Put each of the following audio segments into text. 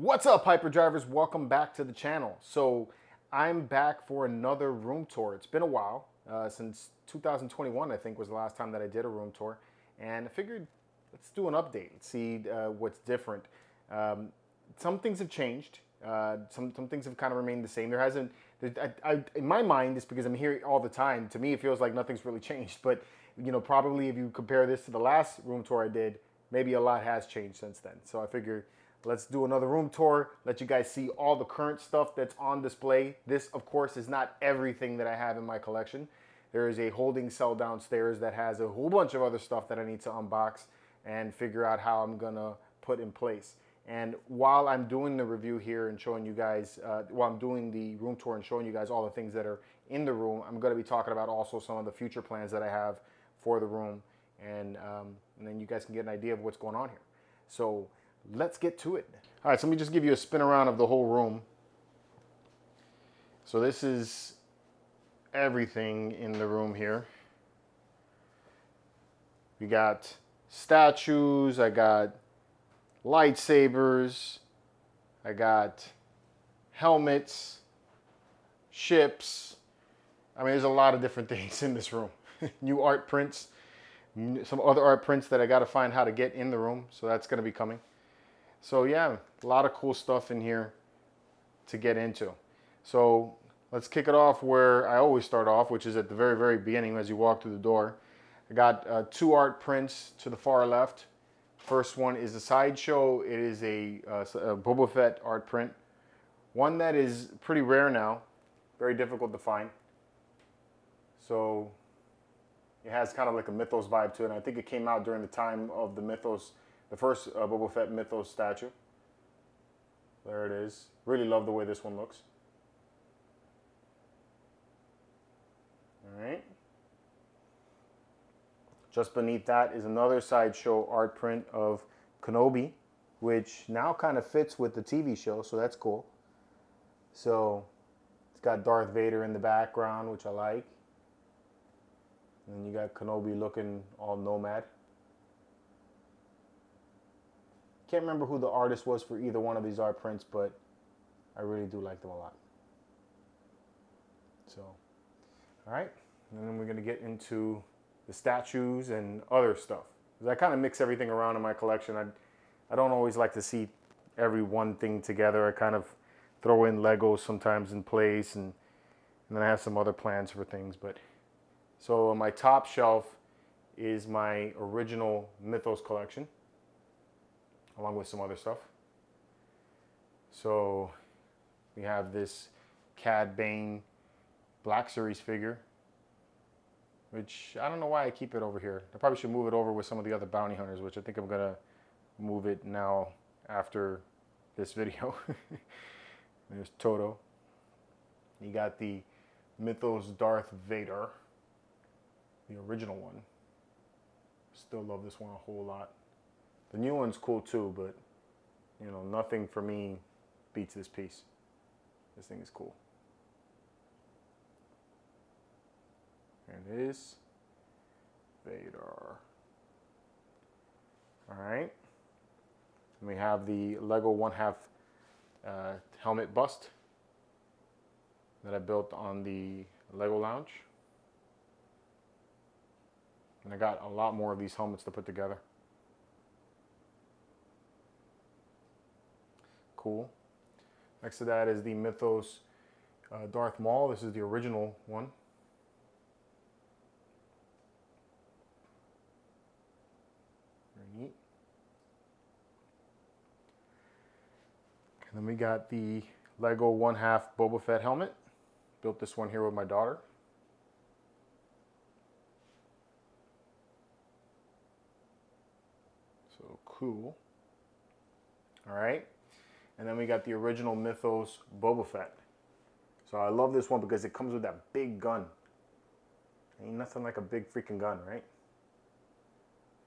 What's up, Hyperdrivers? Welcome back to the channel. So I'm back for another room tour. It's been a while, since 2021 I think was the last time that I did a room tour, and I figured let's do an update, see what's different. Some things have changed. Some things have kind of remained the same. There hasn't, in my mind, it's because I'm here all the time. To me, it feels like nothing's really changed. But you know, probably if you compare this to the last room tour I did, maybe a lot has changed since then. So I figure let's do another room tour, let you guys see all the current stuff that's on display. This, of course, is not everything that I have in my collection. There is a holding cell downstairs that has a whole bunch of other stuff that I need to unbox and figure out how I'm gonna put in place. And while I'm doing the review here and showing you guys, while I'm doing the room tour and showing you guys all the things that are in the room, I'm gonna be talking about also some of the future plans that I have for the room. And then you guys can get an idea of what's going on here. So let's get to it. All right, so let me just give you a spin around of the whole room. So this is everything in the room here. We got statues, I got lightsabers, I got helmets, ships. I mean, there's a lot of different things in this room. New art prints, some other art prints that I got to find how to get in the room, so that's going to be coming. So yeah, a lot of cool stuff in here to get into. So let's kick it off where I always start off, which is at the very, very beginning as you walk through the door. I got two art prints to the far left. First one is a sideshow. It is a Boba Fett art print. One that is pretty rare now, very difficult to find. So it has kind of like a Mythos vibe to it. And I think it came out during the time of the Mythos, the first Boba Fett Mythos statue. There it is. Really love the way this one looks. All right. Just beneath that is another sideshow art print of Kenobi, which now kind of fits with the TV show, so that's cool. So it's got Darth Vader in the background, which I like. And then you got Kenobi looking all nomad. Can't remember who the artist was for either one of these art prints, but I really do like them a lot. So, all right, and then we're gonna get into the statues and other stuff. I kind of mix everything around in my collection. I don't always like to see every one thing together. I kind of throw in Legos sometimes in place, and then I have some other plans for things. But so on my top shelf is my original Mythos collection, along with some other stuff. So we have this Cad Bane Black Series figure, which I don't know why I keep it over here. I probably should move it over with some of the other bounty hunters, which I think I'm gonna move it now after this video. There's Toto. You got the Mythos Darth Vader, the original one. Still love this one a whole lot. The new one's cool too, but you know, nothing for me beats this piece. This thing is cool. There it is. Vader. All right. And we have the Lego 1/2 helmet bust that I built on the Lego Lounge. And I got a lot more of these helmets to put together. Cool. Next to that is the Mythos Darth Maul. This is the original one. Very neat. And then we got the Lego 1/2 Boba Fett helmet. Built this one here with my daughter. So cool. All right. And then we got the original Mythos Boba Fett. So I love this one because it comes with that big gun. Ain't nothing like a big freaking gun, right?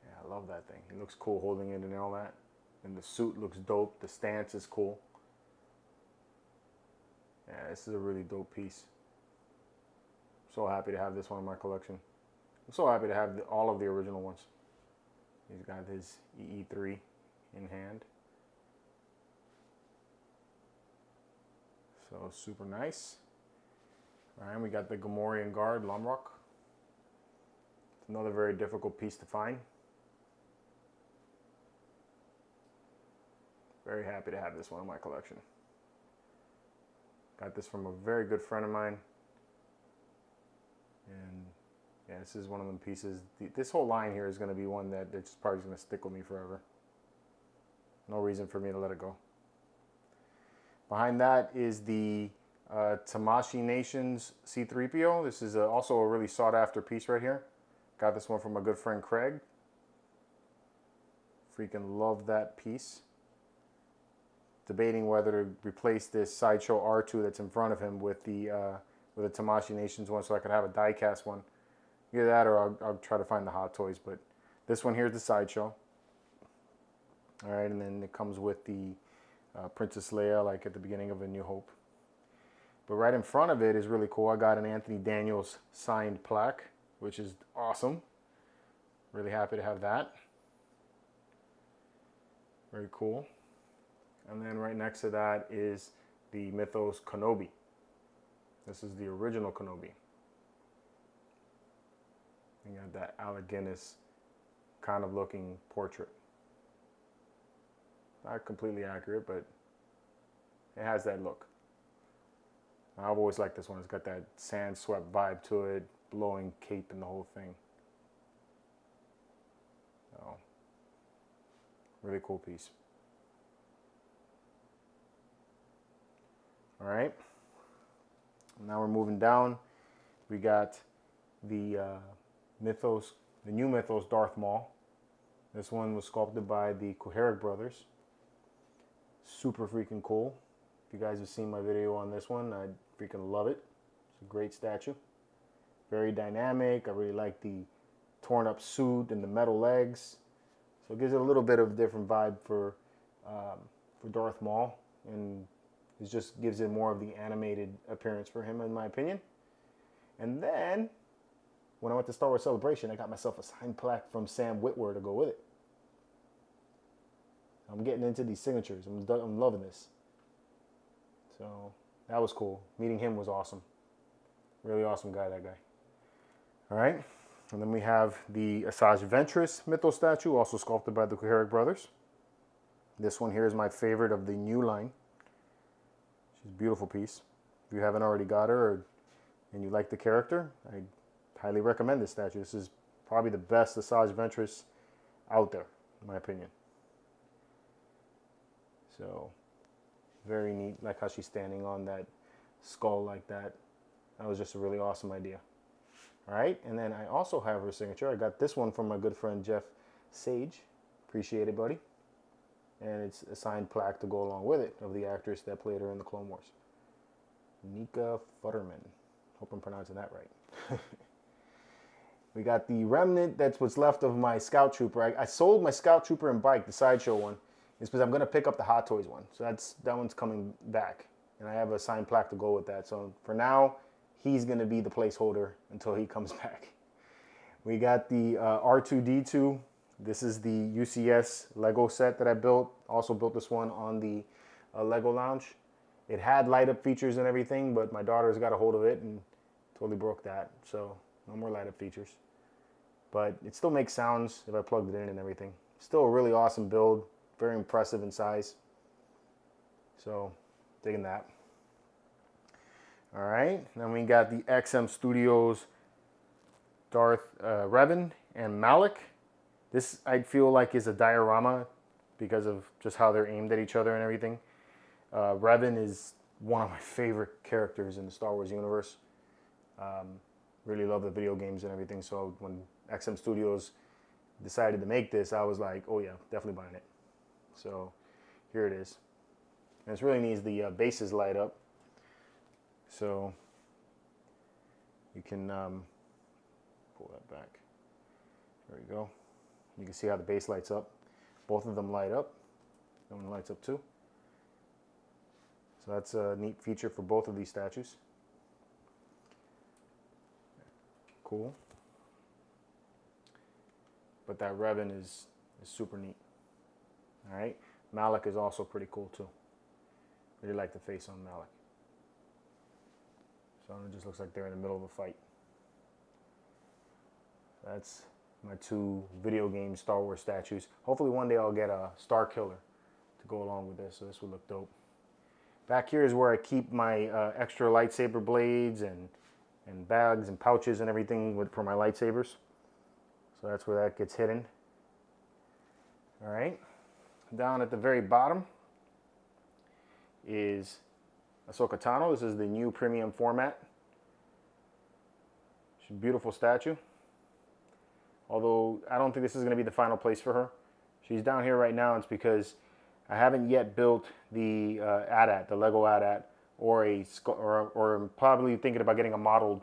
Yeah, I love that thing. It looks cool holding it and all that. And the suit looks dope. The stance is cool. Yeah, this is a really dope piece. I'm so happy to have this one in my collection. I'm so happy to have all of the original ones. He's got his EE3 in hand. So super nice. All right, we got the Gomorian Guard, Lumrock. It's another very difficult piece to find. Very happy to have this one in my collection. Got this from a very good friend of mine. And yeah, this is one of them pieces. This whole line here is going to be one that it's probably going to stick with me forever. No reason for me to let it go. Behind that is the Tamashii Nations C-3PO. This is also a really sought after piece right here. Got this one from my good friend Craig. Freaking love that piece. Debating whether to replace this Sideshow R2 that's in front of him with the Tamashii Nations one, so I could have a die-cast one. Either that, or I'll try to find the Hot Toys. But this one here is the Sideshow. All right, and then it comes with the Princess Leia, like at the beginning of A New Hope. But right in front of it is really cool. I got an Anthony Daniels signed plaque, which is awesome. Really happy to have that. Very cool. And then right next to that is the Mythos Kenobi. This is the original Kenobi. You got that Alec Guinness kind of looking portrait. Not completely accurate, but it has that look. I've always liked this one. It's got that sand swept vibe to it, blowing cape and the whole thing. So, really cool piece. All right. Now we're moving down. We got the Mythos, the new Mythos Darth Maul. This one was sculpted by the Coherek brothers. Super freaking cool. If you guys have seen my video on this one, I freaking love it. It's a great statue. Very dynamic. I really like the torn up suit and the metal legs. So it gives it a little bit of a different vibe for Darth Maul, and it just gives it more of the animated appearance for him, in my opinion. And then, when I went to Star Wars Celebration, I got myself a signed plaque from Sam Witwer to go with it. I'm getting into these signatures. I'm loving this. So, that was cool. Meeting him was awesome. Really awesome guy, that guy. All right. And then we have the Asajj Ventress Mythos statue, also sculpted by the Coherek brothers. This one here is my favorite of the new line. She's a beautiful piece. If you haven't already got her and you like the character, I highly recommend this statue. This is probably the best Asajj Ventress out there, in my opinion. So, very neat. Like how she's standing on that skull like that. That was just a really awesome idea. All right, and then I also have her signature. I got this one from my good friend Jeff Sage. Appreciate it, buddy. And it's a signed plaque to go along with it of the actress that played her in the Clone Wars. Nika Futterman. Hope I'm pronouncing that right. We got the remnant, that's what's left of my Scout Trooper. I sold my Scout Trooper and bike, the Sideshow one. It's because I'm going to pick up the Hot Toys one. So that one's coming back. And I have a signed plaque to go with that. So for now, he's going to be the placeholder until he comes back. We got the R2-D2. This is the UCS Lego set that I built. Also built this one on the Lego Lounge. It had light up features and everything, but my daughter's got a hold of it and totally broke that. So no more light up features. But it still makes sounds if I plugged it in and everything. Still a really awesome build. Very impressive in size. So digging that. All right, then we got the XM Studios Darth Revan and Malik. This I feel like is a diorama because of just how they're aimed at each other and everything. Revan is one of my favorite characters in the Star Wars universe. Really love the video games and everything. So when XM Studios decided to make this, I was like, oh yeah, definitely buying it. So here it is. And it's really neat. The bases light up. So you can pull that back. There we go. You can see how the base lights up. Both of them light up. That one lights up too. So that's a neat feature for both of these statues. Cool. But that Revan is super neat. All right. Malik is also pretty cool too. Really like the face on Malik. So it just looks like they're in the middle of a fight. That's my 2 video game Star Wars statues. Hopefully one day I'll get a Star Killer to go along with this, so this would look dope. Back here is where I keep my extra lightsaber blades and bags and pouches and everything for my lightsabers. So that's where that gets hidden. All right. Down at the very bottom is Ahsoka Tano. This is the new premium format. She's a beautiful statue. Although I don't think this is going to be the final place for her. She's down here right now. It's because I haven't yet built the AT-AT, the Lego AT-AT, or I'm probably thinking about getting a model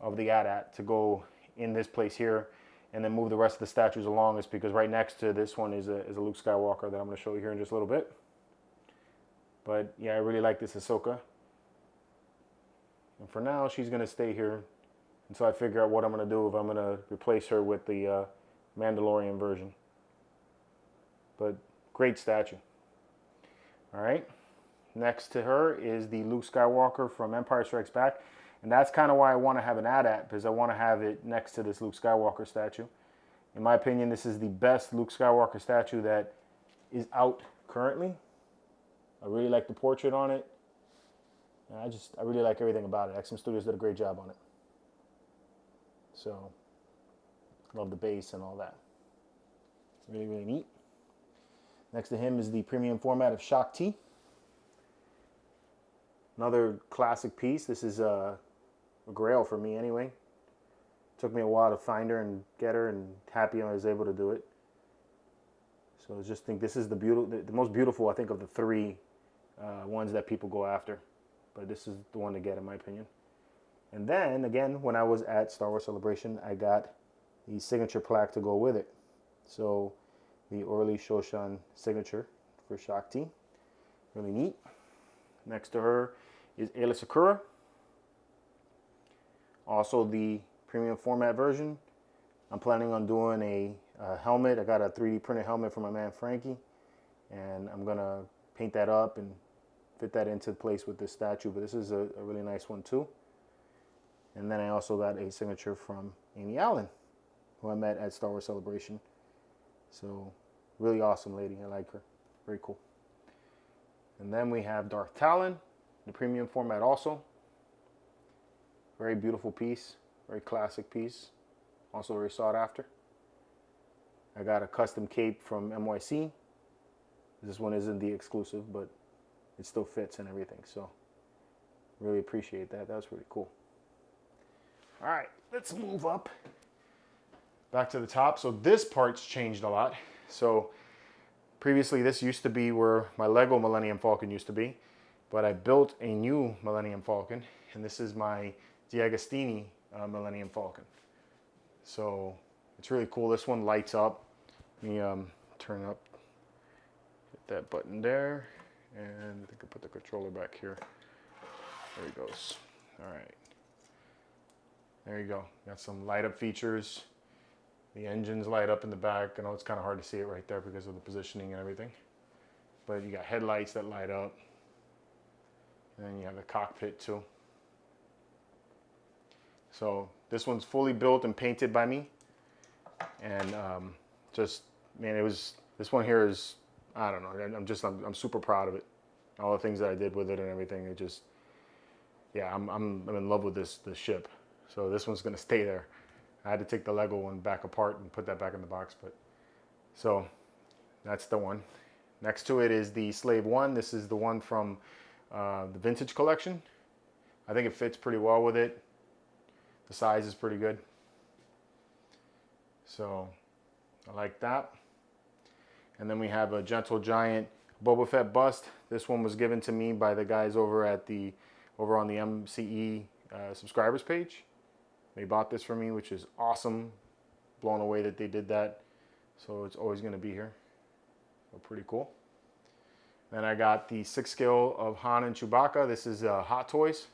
of the AT-AT to go in this place here, and then move the rest of the statues along. Is because right next to this one is a Luke Skywalker that I'm going to show you here in just a little bit. But yeah, I really like this Ahsoka. And for now, she's going to stay here until I figure out what I'm going to do, if I'm going to replace her with the Mandalorian version. But great statue. All right. Next to her is the Luke Skywalker from Empire Strikes Back. And that's kind of why I want to have an AT-AT, because I want to have it next to this Luke Skywalker statue. In my opinion, this is the best Luke Skywalker statue that is out currently. I really like the portrait on it. And I really like everything about it. XM Studios did a great job on it. So, love the base and all that. Really, really neat. Next to him is the premium format of Shakti. Another classic piece. This is a grail for me anyway. Took me a while to find her and get her, and happy I was able to do it. So I just think this is the most beautiful, I think, of the 3 ones that people go after. But this is the one to get, in my opinion. And then, again, when I was at Star Wars Celebration, I got the signature plaque to go with it. So, the Orly Shoshan signature for Shakti. Really neat. Next to her is Ayla Sakura. Also the premium format version. I'm planning on doing a helmet. I got a 3D printed helmet for my man Frankie. And I'm going to paint that up and fit that into place with this statue. But this is a really nice one too. And then I also got a signature from Amy Allen, who I met at Star Wars Celebration. So, really awesome lady. I like her. Very cool. And then we have Darth Talon, the premium format also. Very beautiful piece. Very classic piece. Also very sought after. I got a custom cape from NYC. This one isn't the exclusive, but it still fits and everything. So, really appreciate that. That was pretty cool. All right, let's move up back to the top. So this part's changed a lot. So previously this used to be where my Lego Millennium Falcon used to be, but I built a new Millennium Falcon, and this is my D'Agostini Millennium Falcon. So it's really cool. This one lights up. Let me turn up, hit that button there, and I think I put the controller back here. There it goes. All right. There you go. Got some light up features. The engines light up in the back. I know it's kind of hard to see it right there because of the positioning and everything. But you got headlights that light up. And then you have the cockpit too. So this one's fully built and painted by me. And just, man, this one here is, I don't know. I'm super proud of it. All the things that I did with it and everything. It just, yeah, I'm in love with this ship. So this one's going to stay there. I had to take the Lego one back apart and put that back in the box. But so that's the one. Next to it is the Slave 1. This is the one from the Vintage Collection. I think it fits pretty well with it. The size is pretty good. So I like that. And then we have a Gentle Giant Boba Fett bust. This one was given to me by the guys over on the MCE subscribers page. They bought this for me, which is awesome. Blown away that they did that. So it's always going to be here. So pretty cool. Then I got the 6 scale of Han and Chewbacca. This is Hot Toys.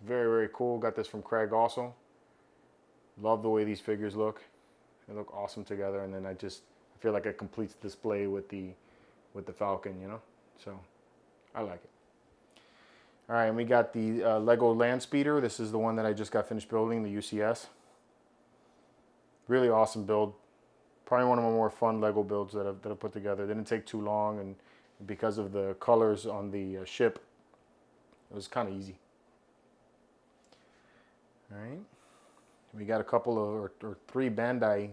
Very, very cool. Got this from Craig also. Love the way these figures look. They look awesome together. And then I feel like it completes the display with the Falcon, you know. So I like it. All right, and we got the Lego Land Speeder. This is the one that I just got finished building, the UCS. Really awesome build. Probably one of my more fun Lego builds that I've put together. Didn't take too long, and because of the colors on the ship, it was kind of easy. All right, we got a couple of, or 3 Bandai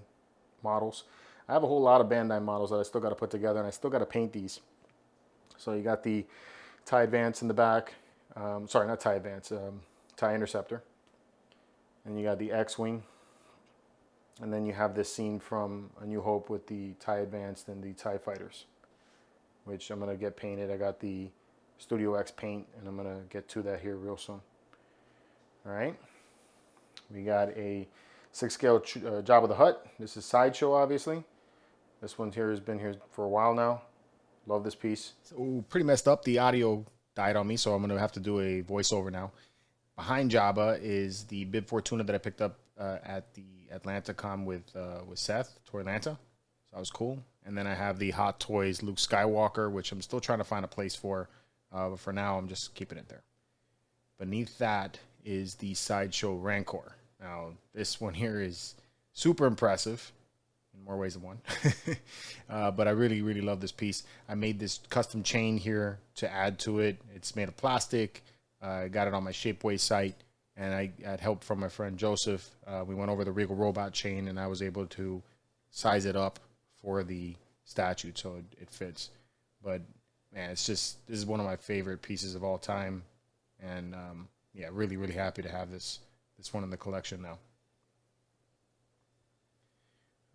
models. I have a whole lot of Bandai models that I still got to put together, and I still got to paint these. So you got the TIE Advance in the back. Sorry, not TIE Advance, TIE Interceptor. And you got the X-Wing. And then you have this scene from A New Hope with the TIE Advanced and the TIE Fighters, which I'm going to get painted. I got the Studio X paint, and I'm going to get to that here real soon. All right. We got a 6-scale Jabba the Hutt. This is Sideshow, obviously. This one here has been here for a while now. Love this piece. So pretty messed up. The audio died on me, so I'm going to have to do a voiceover now. Behind Jabba is the Bib Fortuna that I picked up at the AtlantaCon with Seth, Toy Atlanta. So that was cool. And then I have the Hot Toys Luke Skywalker, which I'm still trying to find a place for. But for now, I'm just keeping it there. Beneath that is the Sideshow Rancor. Now, this one here is super impressive in more ways than one. But I really, really love this piece. I made this custom chain here to add to it. It's made of plastic. I got it on my Shapeways site, and I had help from my friend Joseph. We went over the Regal Robot chain, and I was able to size it up for the statue so it fits. But man, it's just, this is one of my favorite pieces of all time, and yeah, really, really happy to have this one in the collection now.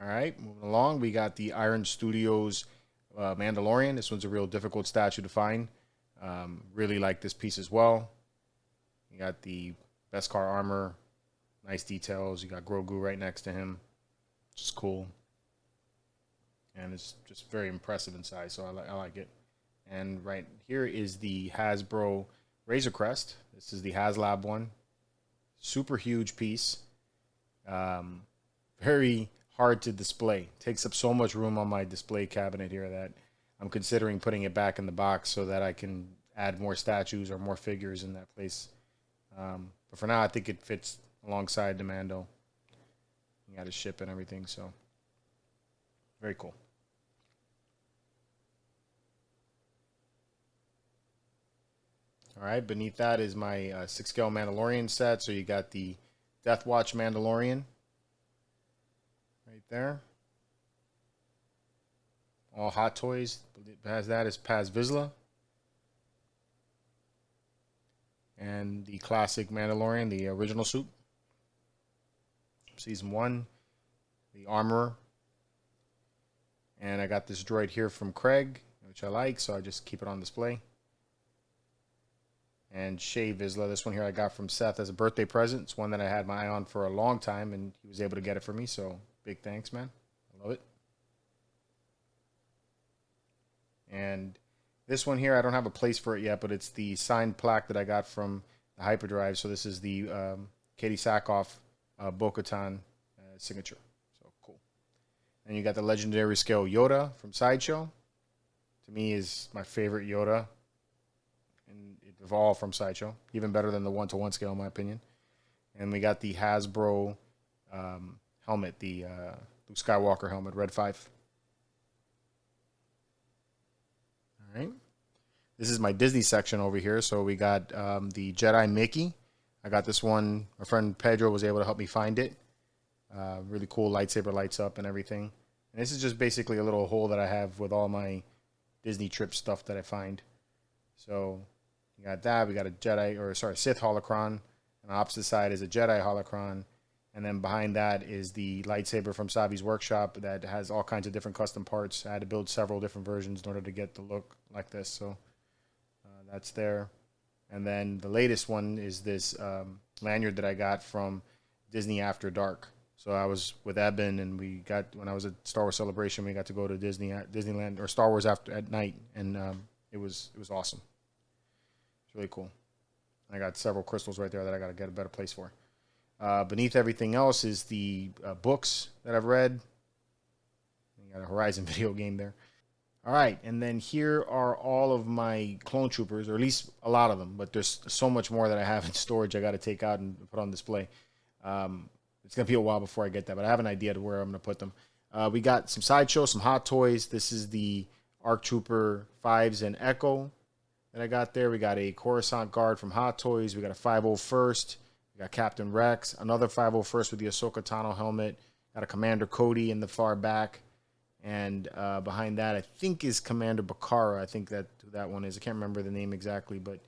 All right, moving along, we got the Iron Studios Mandalorian. This one's a real difficult statue to find. Really like this piece as well. You got the Beskar armor, nice details. You got Grogu right next to him, which is cool. And it's just very impressive in size, so I like it. And right here is the Hasbro Razor Crest. This is the HasLab one. Super huge piece. Very hard to display. Takes up so much room on my display cabinet here that I'm considering putting it back in the box so that I can add more statues or more figures in that place. But for now, I think it fits alongside the Mando. You got to ship and everything, so very cool. All right, beneath that is my 6-scale Mandalorian set. So you got the Death Watch Mandalorian right there. All Hot Toys. Has that is Paz Vizsla. And the classic Mandalorian, the original suit. Season 1. The Armorer. And I got this droid here from Craig, which I like, so I just keep it on display. And Shay Vizsla, this one here I got from Seth as a birthday present. It's one that I had my eye on for a long time, and he was able to get it for me, so big thanks, man. I love it. And this one here, I don't have a place for it yet, but it's the signed plaque that I got from the Hyperdrive. So this is the Katie Sackhoff Bo-Katan signature. So cool. And you got the legendary scale Yoda from Sideshow. To me, is my favorite Yoda. And it evolved from Sideshow. Even better than the 1-to-1 scale, in my opinion. And we got the Hasbro helmet, the Luke Skywalker helmet, Red 5. All right. This is my Disney section over here. So we got the Jedi Mickey. I got this one. My friend Pedro was able to help me find it. Really cool lightsaber, lights up and everything. And this is just basically a little hole that I have with all my Disney trip stuff that I find. So you got that. We got a Sith holocron. On the opposite side is a Jedi holocron. And then behind that is the lightsaber from Savi's workshop that has all kinds of different custom parts. I had to build several different versions in order to get the look like this. So that's there. And then the latest one is this lanyard that I got from Disney After Dark. So I was with Eben, and when I was at Star Wars Celebration, we got to go to Disneyland or Star Wars at night, and it was awesome. It's really cool. I got several crystals right there that I got to get a better place for. Beneath everything else is the books that I've read. You got a Horizon video game there. All right, and then here are all of my clone troopers, or at least a lot of them, but there's so much more that I have in storage I got to take out and put on display. It's going to be a while before I get that, but I have an idea to where I'm going to put them. We got some Sideshow, some Hot Toys. This is the ARC Trooper 5s and Echo that I got there. We got a Coruscant Guard from Hot Toys. We got a 501st. We got Captain Rex. Another 501st with the Ahsoka Tano helmet. Got a Commander Cody in the far back. And behind that, I think, is Commander Bakara. I think that who that one is. I can't remember the name exactly. But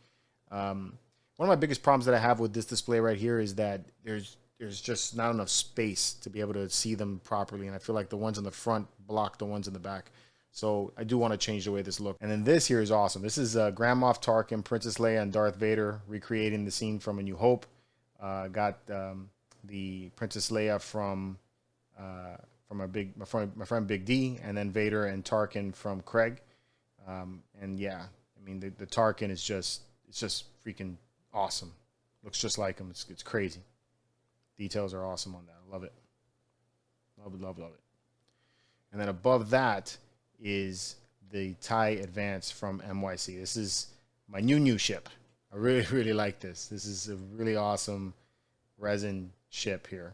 one of my biggest problems that I have with this display right here is that there's just not enough space to be able to see them properly. And I feel like the ones in the front block the ones in the back. So I do want to change the way this looks. And then this here is awesome. This is Grand Moff Tarkin, Princess Leia, and Darth Vader recreating the scene from A New Hope. Got the Princess Leia from my friend Big D, and then Vader and Tarkin from Craig. And yeah, I mean the Tarkin is just freaking awesome. Looks just like him. It's crazy. Details are awesome on that. I love it. Love it. And then above that is the TIE Advance from MYC. This is my new ship. I really like this. This is a really awesome resin ship here.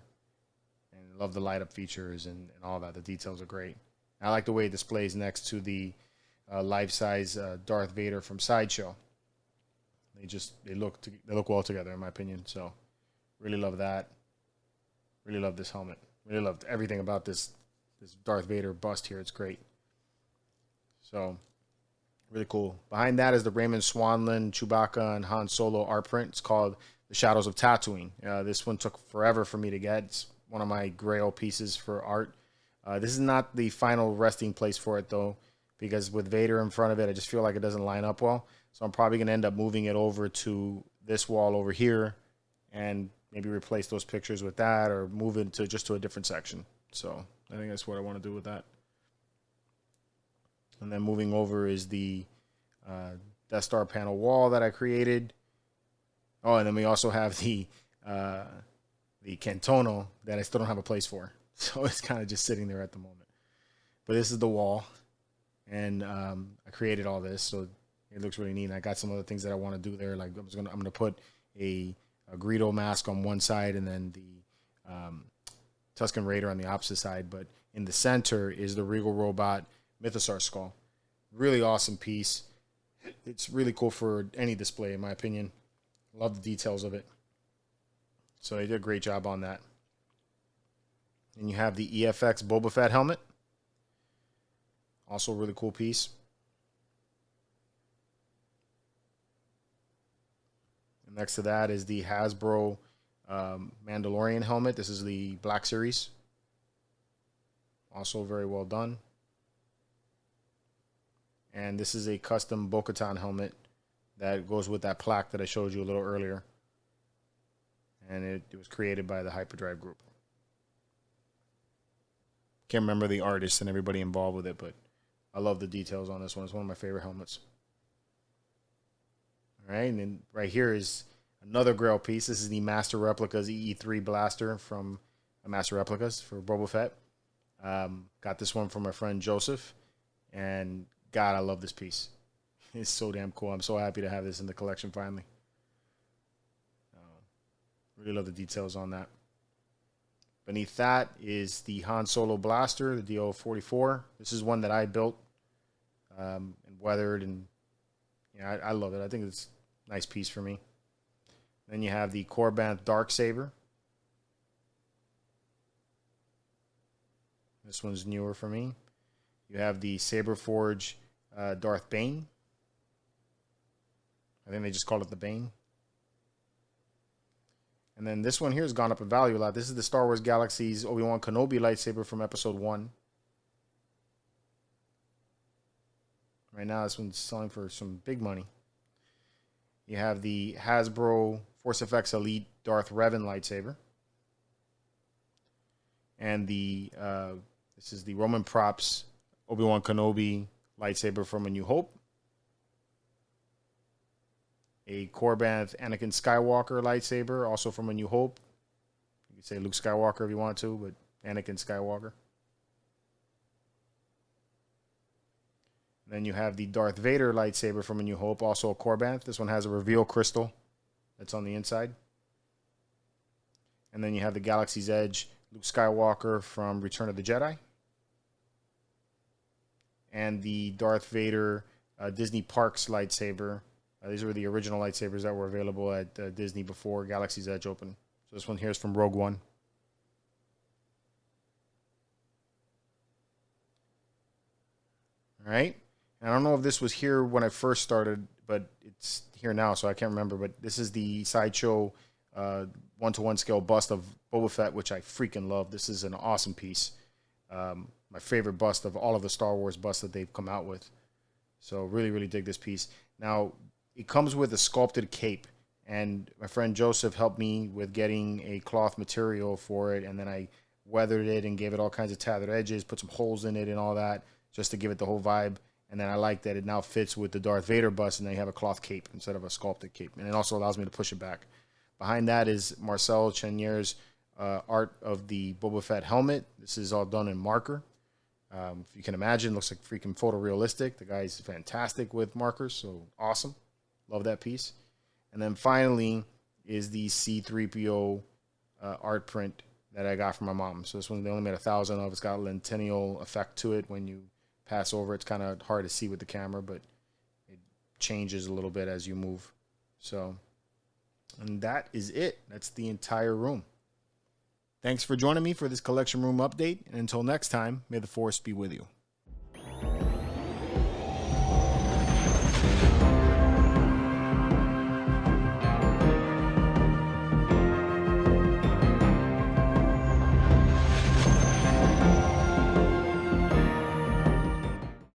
And I love the light up features and all that. The details are great. And I like the way it displays next to the life-size Darth Vader from Sideshow. They look well together in my opinion. So really love that. Really love this helmet. Really loved everything about this Darth Vader bust here. It's great. So really cool. Behind that is the Raymond Swanland, Chewbacca, and Han Solo art print. It's called The Shadows of Tatooine. This one took forever for me to get. It's one of my grail pieces for art. This is not the final resting place for it, though, because with Vader in front of it, I just feel like it doesn't line up well. So I'm probably going to end up moving it over to this wall over here and maybe replace those pictures with that or move it to a different section. So I think that's what I want to do with that. And then moving over is the Death Star panel wall that I created. Oh, and then we also have the Cantono that I still don't have a place for. So it's kind of just sitting there at the moment. But this is the wall. And I created all this, so it looks really neat. And I got some other things that I want to do there. Like I'm gonna put a Greedo mask on one side and then the Tusken Raider on the opposite side. But in the center is the Regal Robot Mythos skull. Really awesome piece. It's really cool for any display, in my opinion. Love the details of it. So they did a great job on that. And you have the EFX Boba Fett helmet. Also a really cool piece. And next to that is the Hasbro Mandalorian helmet. This is the Black Series. Also very well done. And this is a custom Bo-Katan helmet that goes with that plaque that I showed you a little earlier. And it was created by the Hyperdrive group. Can't remember the artist and everybody involved with it, but I love the details on this one. It's one of my favorite helmets. All right, and then right here is another Grail piece. This is the Master Replicas EE3 blaster from Master Replicas for Boba Fett. Got this one from my friend Joseph, and God, I love this piece. It's so damn cool. I'm so happy to have this in the collection finally. Really love the details on that. Beneath that is the Han Solo blaster, the DO-44. This is one that I built and weathered, and yeah, I love it. I think it's a nice piece for me. Then you have the Coreband Darksaber. This one's newer for me. You have the Saberforge Darth Bane. I think they just call it the Bane. And then this one here has gone up in value a lot. This is the Star Wars Galaxy's Obi-Wan Kenobi lightsaber from Episode 1. Right now, this one's selling for some big money. You have the Hasbro Forcefx Elite Darth Revan lightsaber. And the this is the Roman Props Obi-Wan Kenobi lightsaber from A New Hope. A Coreband Anakin Skywalker lightsaber, also from A New Hope. You could say Luke Skywalker if you want to, but Anakin Skywalker. Then you have the Darth Vader lightsaber from A New Hope, also a Coreband. This one has a reveal crystal that's on the inside. And then you have the Galaxy's Edge Luke Skywalker from Return of the Jedi. And the Darth Vader Disney Parks lightsaber. These were the original lightsabers that were available at Disney before Galaxy's Edge opened. So this one here is from Rogue One. All right. And I don't know if this was here when I first started, but it's here now, so I can't remember. But this is the Sideshow 1-to-1 scale bust of Boba Fett, which I freaking love. This is an awesome piece. My favorite bust of all of the Star Wars busts that they've come out with. So really, really dig this piece. Now, it comes with a sculpted cape, and my friend Joseph helped me with getting a cloth material for it, and then I weathered it and gave it all kinds of tethered edges, put some holes in it and all that, just to give it the whole vibe. And then I like that it now fits with the Darth Vader bust, and then you have a cloth cape instead of a sculpted cape. And it also allows me to push it back. Behind that is Marcel Chenier's art of the Boba Fett helmet. This is all done in marker. If you can imagine, looks like freaking photorealistic. The guy's fantastic with markers, so awesome. Love that piece. And then finally is the C-3PO art print that I got from my mom. So this one they only made 1,000 of. It's got a lenticular effect to it. When you pass over, it's kind of hard to see with the camera, but it changes a little bit as you move. So, and that is it. That's the entire room. Thanks for joining me for this collection room update. And until next time, may the Force be with you.